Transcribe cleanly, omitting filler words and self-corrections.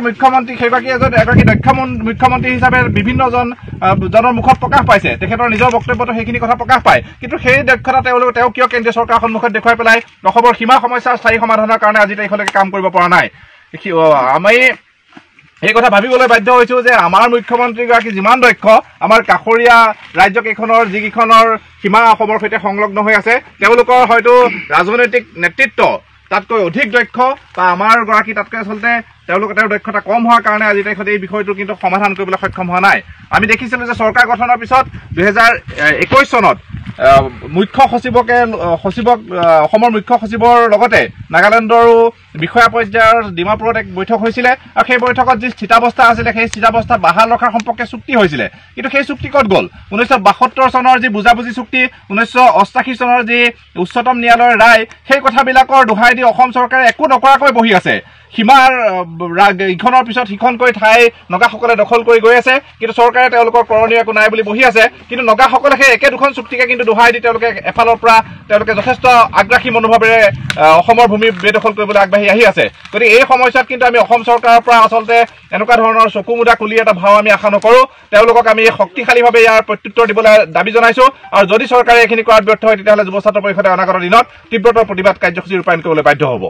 মুখ্যমন্ত্ৰী সেইগৰাকী এগৰাকী দক্ষ মুখ্যমন্ত্ৰী হিচাপে বিভিন্ন জনৰ মুখত প্ৰকাশ পাইছে তেখেতৰ নিজৰ বক্তব্যতো সেইখিনি কথা প্ৰকাশ পায় কিন্তু সেই দক্ষতা তেওঁ কিয় কেন্দ্ৰীয় চৰকাৰৰ সন্মুখত দেখুৱাই পেলাই অসমৰ সীমা সমস্যাৰ স্থায়ী সমাধানৰ কাৰণে আজি তাৰিখলৈকে কাম কৰিব পৰা নাই আমি এই কথা ভাবিবলৈ বাধ্য হৈছোঁ যে আমাৰ মুখ্যমন্ত্ৰীগৰাকী যিমান দক্ষ আমাৰ কাষৰীয়া ৰাজ্যকেইখনৰ যিকেইখনৰ সীমা অসমৰ সৈতে সংলগ্ন হৈ আছে তেওঁলোকৰ হয়তো ৰাজনৈতিক নেতৃত্ব তাতকৈ অধিক দক্ষ বা আমাৰ গৰাকী তাতকৈ আচলতে তেওঁলোকৰ দক্ষতা কম হোৱাৰ কাৰণে আজি তাৰিখত এই বিষয়টো কিন্তু সমাধান কৰিবলৈ সক্ষম হোৱা নাই আমি দেখিছিলোঁ যে চৰকাৰ গঠনৰ পিছত 2021 চনত মুখ্য সচিবক অসমৰ মুখ্য সচিবৰ লগতে নাগালেণ্ডৰো বিষয়া পৰ্যায়ৰ ডিমাপুৰত এক বৈঠক হৈছিলে আৰু সেই বৈঠকত যি স্থিতাৱস্থা আছিলে সেই স্থিতাৱস্থা বাহাল ৰখাৰ সম্পৰ্কে চুক্তি হৈছিলে কিন্তু সেই চুক্তি ক'ত গ'ল 1972 চনৰ যি বুজাবুজি চুক্তি 1988 চনৰ যি উচ্চতম ন্যায়ালয়ৰ ৰায় সেই কথাবিলাকৰ দোহাই দি অসম চৰকাৰে একো নকৰাকৈ বহি আছে সীমাৰ ইখনৰ পিছত সিখনকৈ ঠাই নগাসকলে দখল কৰি গৈ আছে কিন্তু চৰকাৰে তেওঁলোকৰ কৰণীয় একো নাই বুলি বহি আছে কিন্তু নগাসকলে সেই একে দুখন চুক্তিকে কিন্তু দোহাই দি তেওঁলোকে এফালৰ পৰা তেওঁলোকে যথেষ্ট আগ্ৰাসী মনোভাৱেৰে অসমৰ ভূমি বেদখল কৰিবলৈ আগবাঢ়ি আহি আছে গতিকে এই সময়ছোৱাত কিন্তু আমি অসম চৰকাৰৰ পৰা আচলতে এনেকুৱা ধৰণৰ চকু মুদা কুলি এটা ভাও আমি আশা নকৰোঁ তেওঁলোকক আমি শক্তিশালীভাৱে ইয়াৰ প্ৰত্যুত্তৰ দিবলৈ দাবী জনাইছোঁ আৰু যদি চৰকাৰে এইখিনি কৰাত ব্যৰ্থ হয় তেতিয়াহ'লে যুৱ ছাত্ৰ পৰিষদে অনাগত দিনত তীব্ৰতৰ প্ৰতিবাদ কাৰ্যসূচী ৰূপায়ণ কৰিবলৈ বাধ্য হ'ব